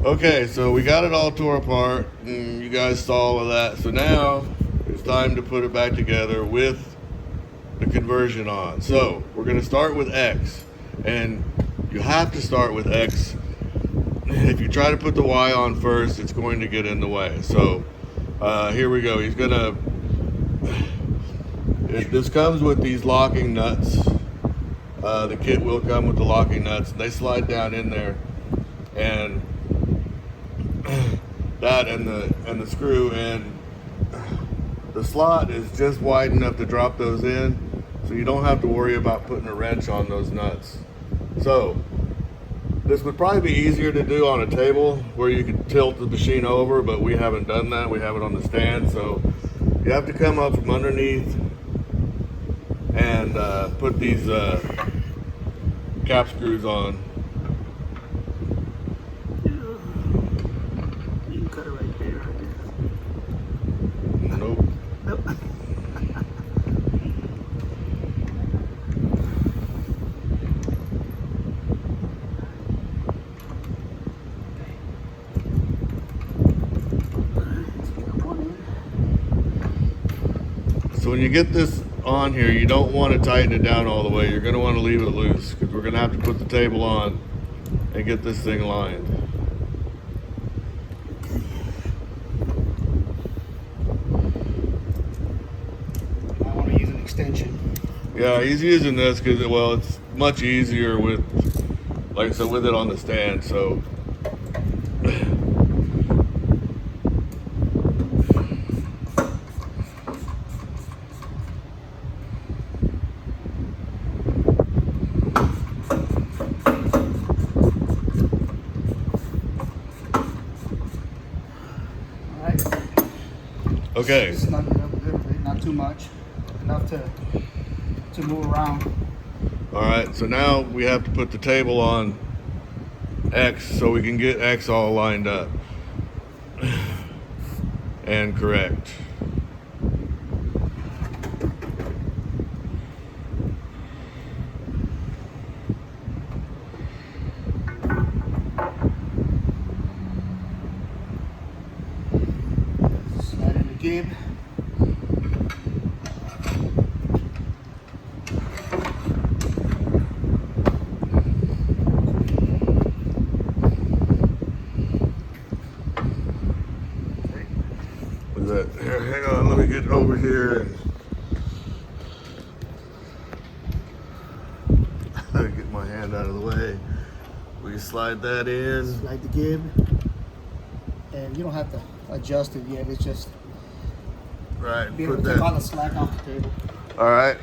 Okay, so we got it all tore apart, and you guys saw all of that. So now it's time to put it back together with the conversion on. So we're going to start with X, and you have to start with X. If you try to put the Y on first, it's going to get in the way. So here we go. He's going to, this comes with these locking nuts. The kit will come with the locking nuts. They slide down in there, and that and the screw, and the slot is just wide enough to drop those in, so you don't have to worry about putting a wrench on those nuts. So this would probably be easier to do on a table where you could tilt the machine over, but we haven't done that. We have it on the stand, so you have to come up from underneath and put these cap screws on. You can cut it right there. Nope. Nope. So when you get this on here, you don't want to tighten it down all the way. You're going to want to leave it loose, because we're going to have to put the table on and get this thing lined. I want to use an extension. Yeah, he's using this because, well, it's much easier with, like I said, with it on the stand. So okay. Snug it up a little bit, not too much, enough to move around. All right, so now we have to put the table on X so we can get X all lined up and correct. Slide in the gib. Here, hang on, let me get over here and get my hand out of the way. We slide that in. Slide the gib. And you don't have to adjust it yet, it's just Right, be able put to take all that. the slack off the table. All right.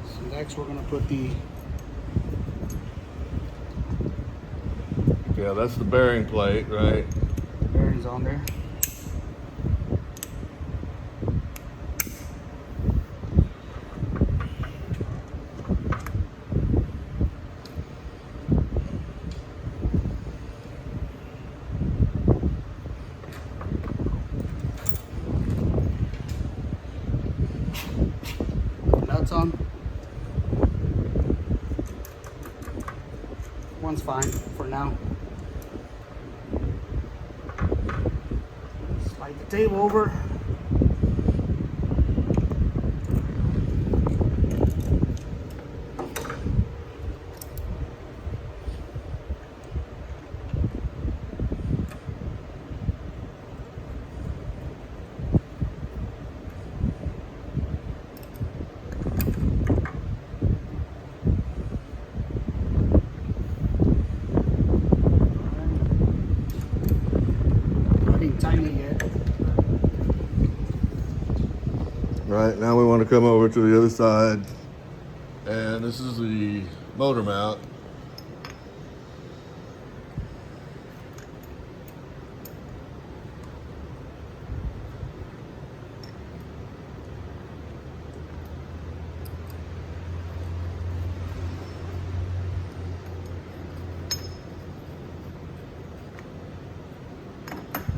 So next we're going to put the Yeah, that's the bearing plate, right? bearings on there. Nuts on. One's fine for now. Slide the table over. Tighten it yet. Right, now we want to come over to the other side. And this is the motor mount.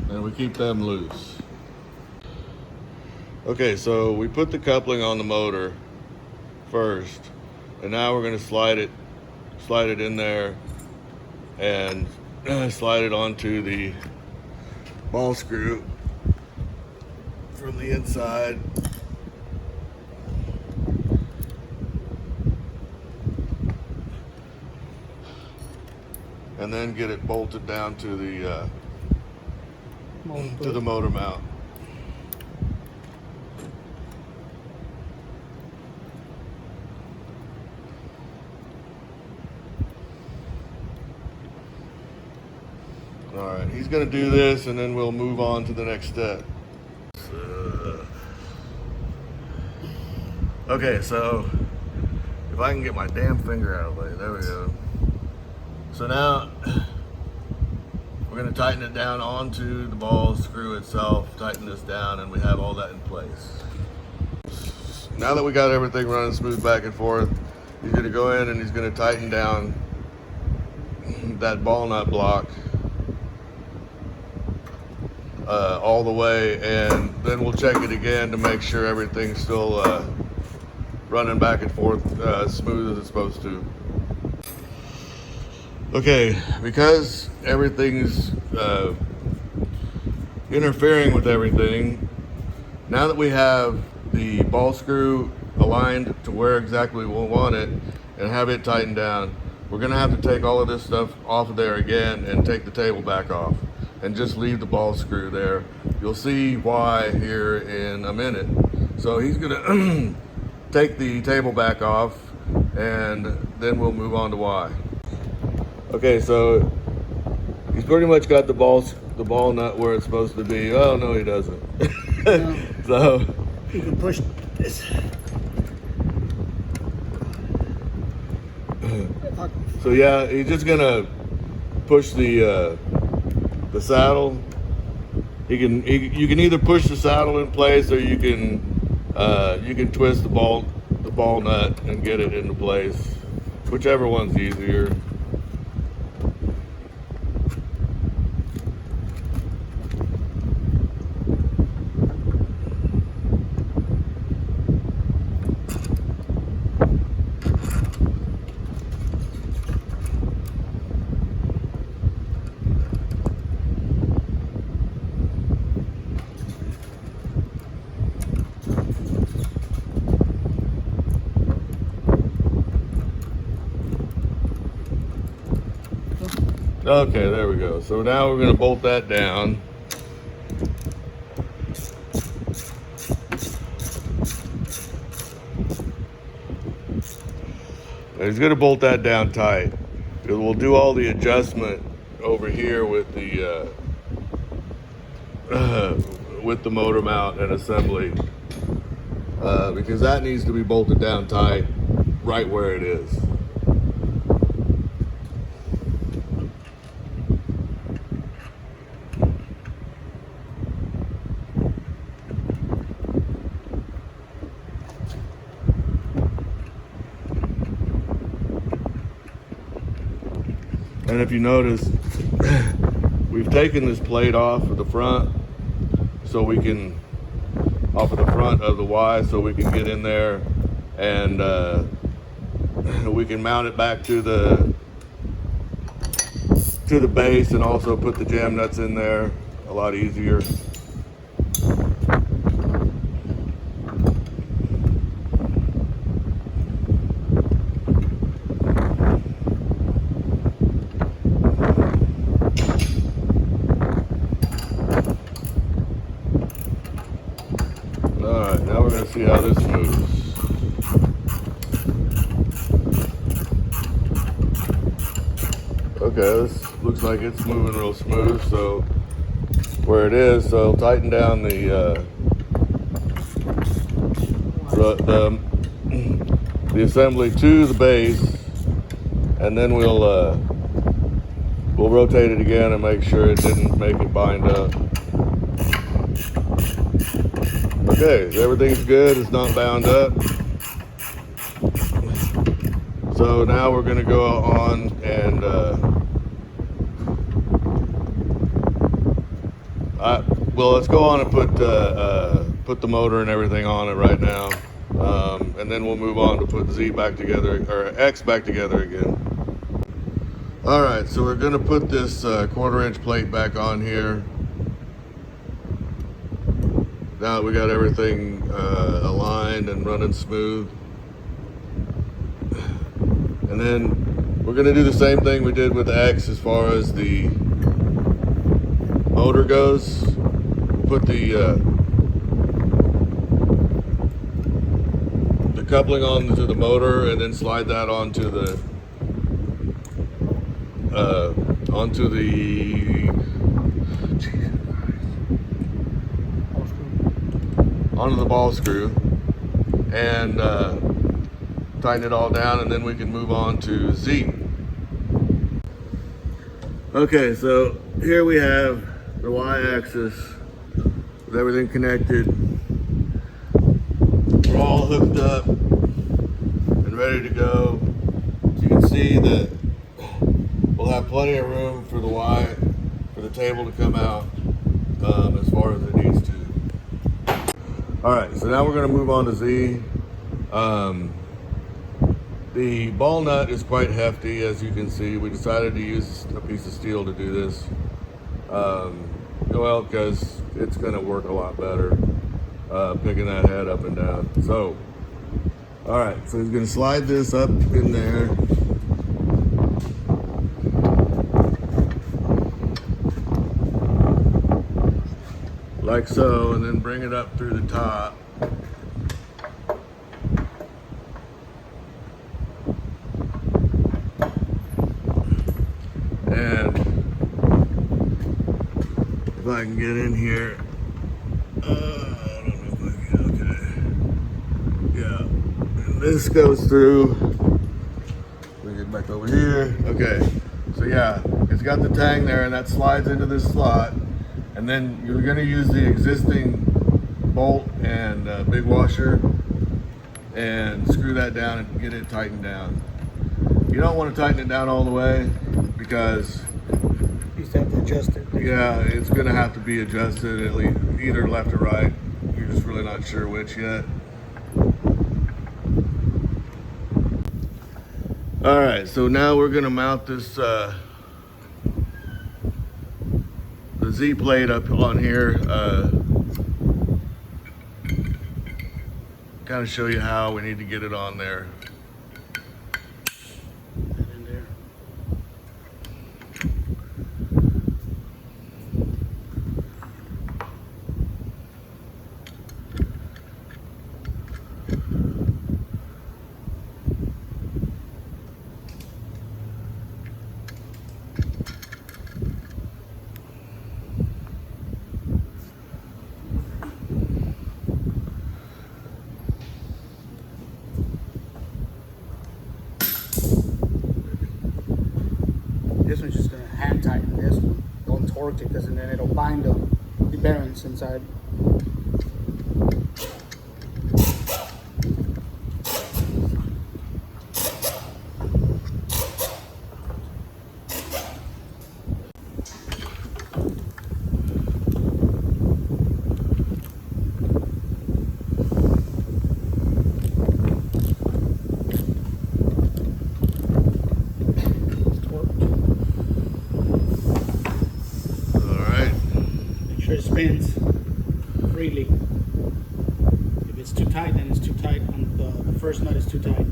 And we keep them loose. Okay, so we put the coupling on the motor first, and now we're going to slide it in there and slide it onto the ball screw from the inside. And then get it bolted down to the motor mount. All right, he's going to do this, and then we'll move on to the next step. Okay, so if I can get my damn finger out of the way, there we go. So now we're going to tighten it down onto the ball screw itself, tighten this down, and we have all that in place. Now that we got everything running smooth back and forth, he's going to go in and he's going to tighten down that ball nut block all the way, and then we'll check it again to make sure everything's still running back and forth smooth as it's supposed to. Okay, because everything's interfering with everything, now that we have the ball screw aligned to where exactly we want it and have it tightened down, we're going to have to take all of this stuff off of there again and take the table back off and just leave the ball screw there. You'll see why here in a minute. So he's going to take the table back off, and then we'll move on to why. Okay, so he's pretty much got the ball nut where it's supposed to be. Oh no, he doesn't. No. So You can push this. So yeah, he's just gonna push the saddle. You can either push the saddle in place, or you can twist the ball nut and get it into place, whichever one's easier. Okay, there we go. So now we're going to bolt that down. And he's going to bolt that down tight, because we'll do all the adjustment over here with the motor mount and assembly, because that needs to be bolted down tight right where it is. And if you notice, we've taken this plate off of the front, so we can, off of the front of the Y, so we can get in there and we can mount it back to the base, and also put the jam nuts in there a lot easier. Alright, now we're going to see how this moves. Okay, this looks like it's moving real smooth, so where it is, so tighten down the assembly to the base, and then we'll rotate it again and make sure it didn't make it bind up. Okay, everything's good, it's not bound up. So now we're gonna go on and well, let's go on and put the motor and everything on it right now, and then we'll move on to put Z back together, or X back together again. All right, so we're gonna put this 1/4 inch plate back on here. Now that we got everything aligned and running smooth. And then we're gonna do the same thing we did with X as far as the motor goes. Put the coupling onto the motor and then slide that onto the onto the ball screw and tighten it all down, and then we can move on to Z. Okay, so here we have the Y-axis with everything connected. We're all hooked up and ready to go. So you can see that we'll have plenty of room for the table to come out as far as it needs to. All right, so now we're going to move on to Z. The ball nut is quite hefty, as you can see. We decided to use a piece of steel to do this. Well, because it's going to work a lot better picking that head up and down. So, all right, so he's going to slide this up in there. Like so, and then bring it up through the top. And if I can get in here, I don't know if I can, okay. Yeah, and this goes through. We get back over here. Okay, so yeah, it's got the tang there, and that slides into this slot. And then you're going to use the existing bolt and big washer and screw that down and get it tightened down. You don't want to tighten it down all the way because You just have to adjust it. yeah, it's going to have to be adjusted at least either left or right. You're just really not sure which yet. All right, so now we're going to mount this the Z plate up on here. Kind of show you how we need to get it on there. In there. This one's just gonna hand tighten this one. Don't torque it because then it'll bind the bearings inside. It spins freely. If it's too tight, then it's too tight. On the first nut is too tight.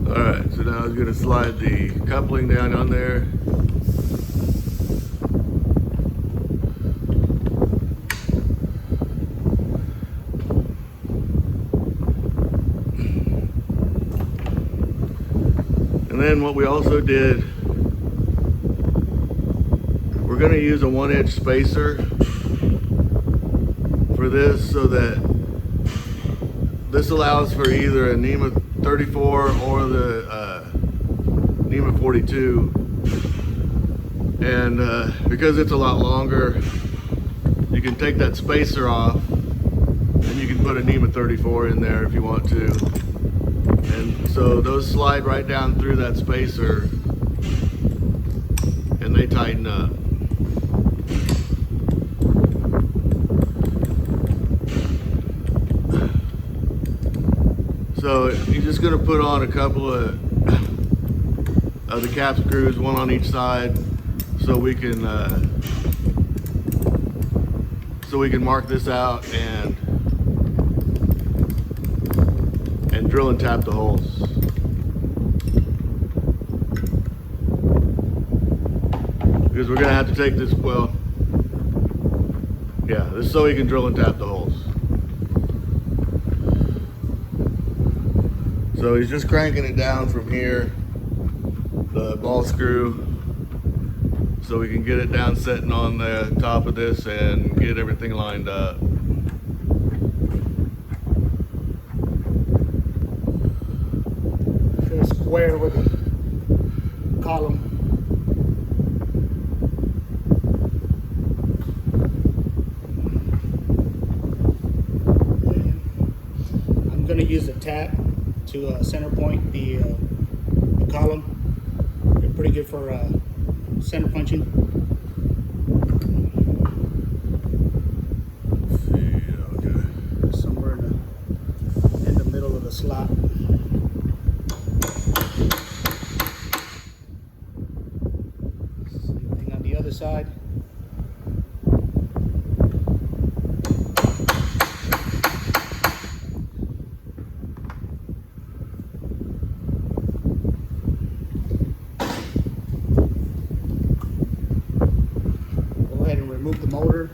All right, so now I'm going to slide the coupling down on there. And then what we also did, we're going to use a 1-inch spacer for this, so that this allows for either a NEMA 34 or the NEMA 42. And because it's a lot longer, you can take that spacer off and you can put a NEMA 34 in there if you want to. And so those slide right down through that spacer and they tighten up. So you're just gonna put on a couple of the cap screws, one on each side, so we can mark this out and drill and tap the holes. Because we're gonna have to take this, well, yeah, this is so we can drill and tap the holes. So he's just cranking it down from here, the ball screw, so we can get it down setting on the top of this and get everything lined up. Go square with the column. I'm going to use a tap to center point the column. They're pretty good for center punching. Let's see, okay. Somewhere in the middle of the slot. Same thing on the other side. Go ahead and remove the motor.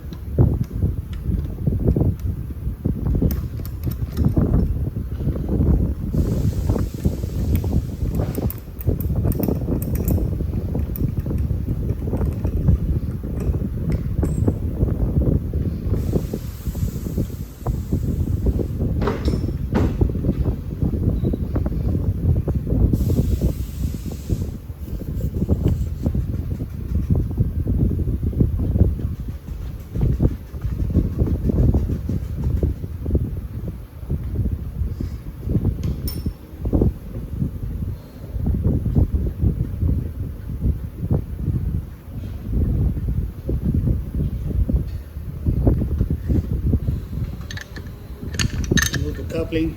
Remove the coupling.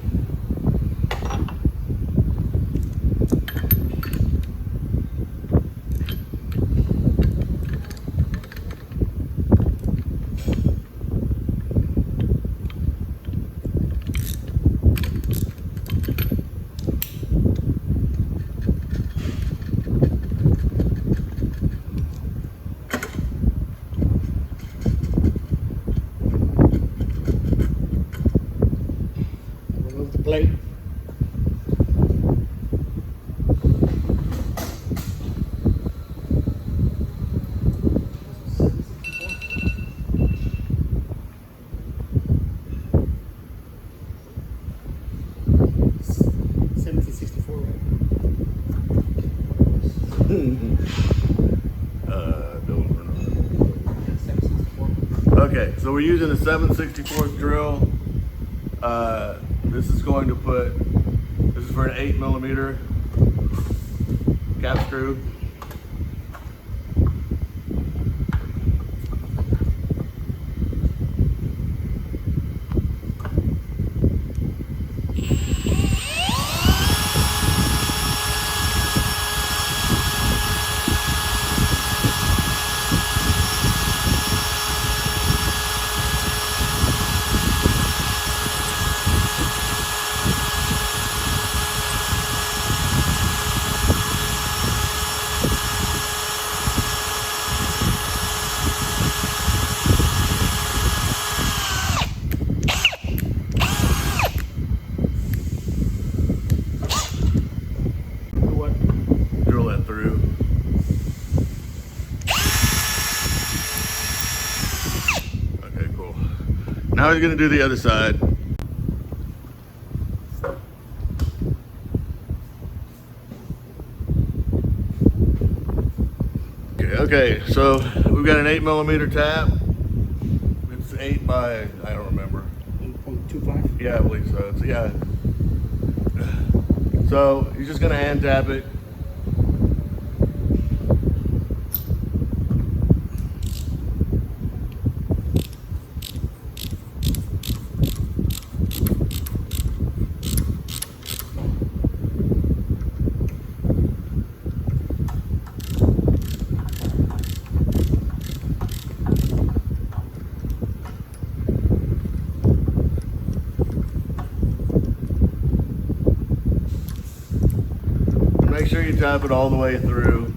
Remove the plate. Don't remember. Okay, so we're using a 7/64 drill. This is going to put, this is for an 8mm cap screw. Drill that through. Okay, cool. Now he's gonna do the other side. Okay, so we've got an 8mm tap. It's 8 by, I don't remember. 1.25. Yeah, I believe so. It's, yeah. So you're just gonna hand tap it. make sure you tap it all the way through.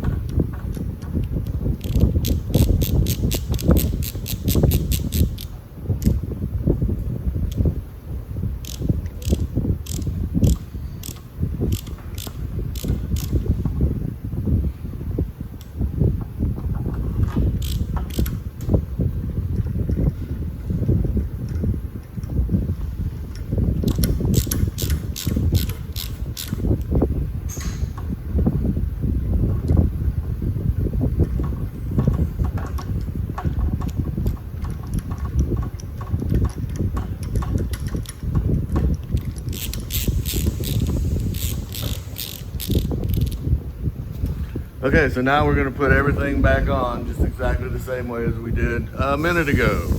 Okay, so now we're gonna put everything back on just exactly the same way as we did a minute ago.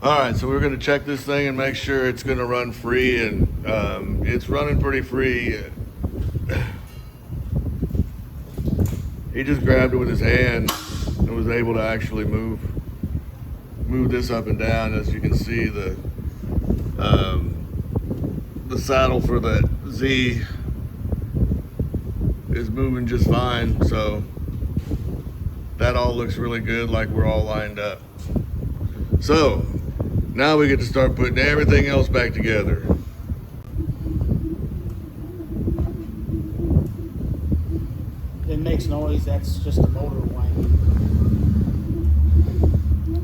All right, so we're gonna check this thing and make sure it's gonna run free, and it's running pretty free. He just grabbed it with his hand and was able to actually move this up and down. As you can see, the saddle for the Z is moving just fine, so that all looks really good, like we're all lined up. So now we get to start putting everything else back together. It makes noise, that's just the motor whining.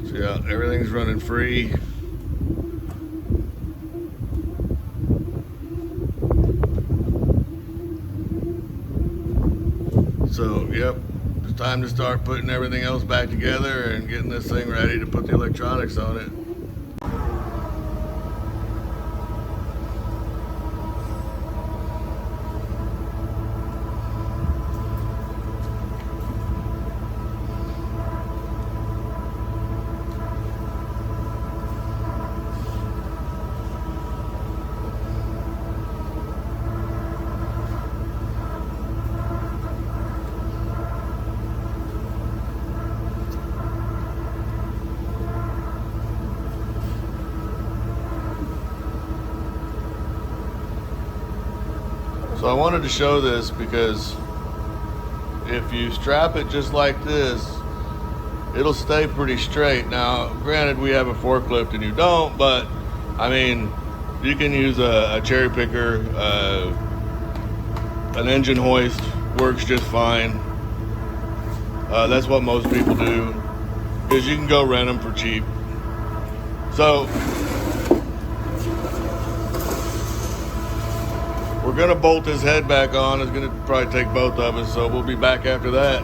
So yeah, everything's running free. So, yep, it's time to start putting everything else back together and getting this thing ready to put the electronics on it. So I wanted to show this because if you strap it just like this, it'll stay pretty straight. Now, granted, we have a forklift and you don't, but I mean, you can use a cherry picker, an engine hoist works just fine. That's what most people do, because you can go rent them for cheap. So we're gonna bolt his head back on. It's gonna probably take both of us, so we'll be back after that.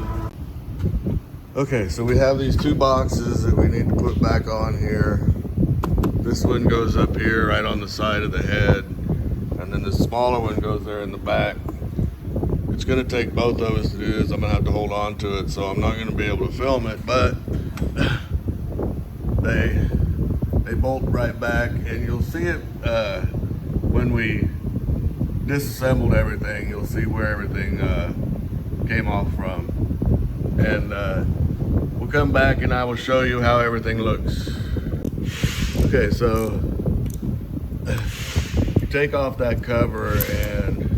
Okay, so we have these two boxes that we need to put back on here. This one goes up here right on the side of the head, and then the smaller one goes there in the back. It's gonna take both of us to do this. I'm gonna have to hold on to it, so I'm not gonna be able to film it, but they bolt right back, and you'll see it when we disassembled everything. You'll see where everything came off from, and we'll come back and I will show you how everything looks. Okay, so you take off that cover, and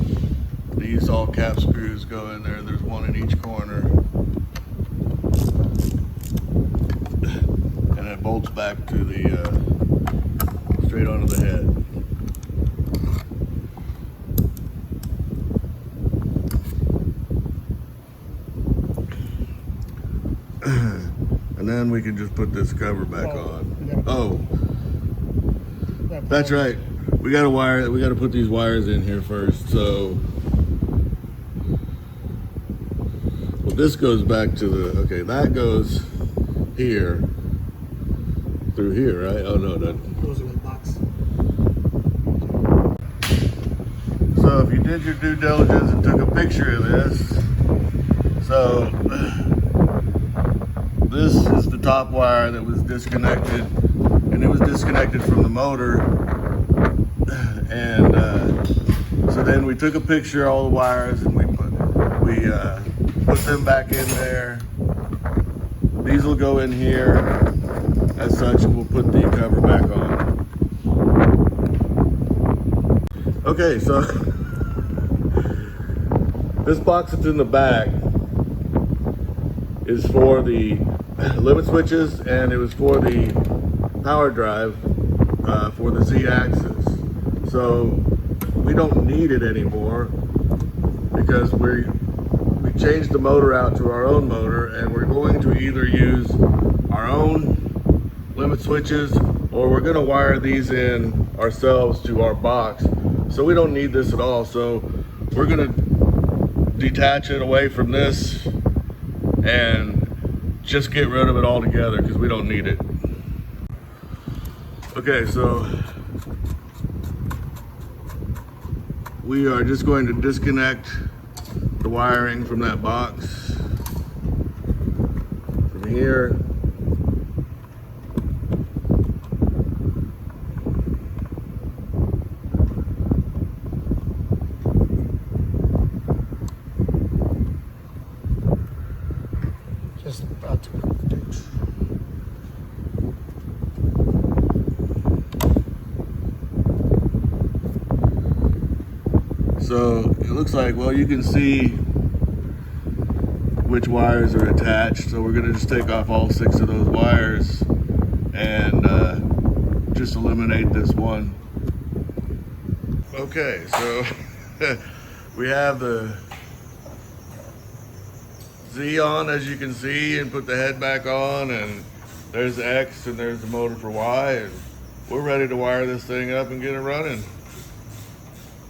these all cap screws go in there. There's one in each corner, and it bolts back to the straight onto the head. And then we can just put this cover back on. Oh, that's right. We got to put these wires in here first. So, well, this goes back to the, okay, that goes here, through here, right? Oh no, that goes in the box. So if you did your due diligence and took a picture of this, so this is the top wire that was disconnected, and it was disconnected from the motor. And so then we took a picture of all the wires, and we put them back in there. These will go in here as such, and we'll put the cover back on. Okay, so This box that's in the back is for the limit switches, and it was for the power drive for the Z-axis. So we don't need it anymore because we changed the motor out to our own motor, and we're going to either use our own limit switches or we're going to wire these in ourselves to our box. So we don't need this at all. So we're going to detach it away from this and just get rid of it altogether because we don't need it. Okay, so we are just going to disconnect the wiring from that box from here. Just about to connect. So it looks like, well, you can see which wires are attached. So we're gonna just take off all 6 of those wires and just eliminate this one. Okay, so we have the Z on, as you can see, and put the head back on, and there's the X and there's the motor for Y, and we're ready to wire this thing up and get it running.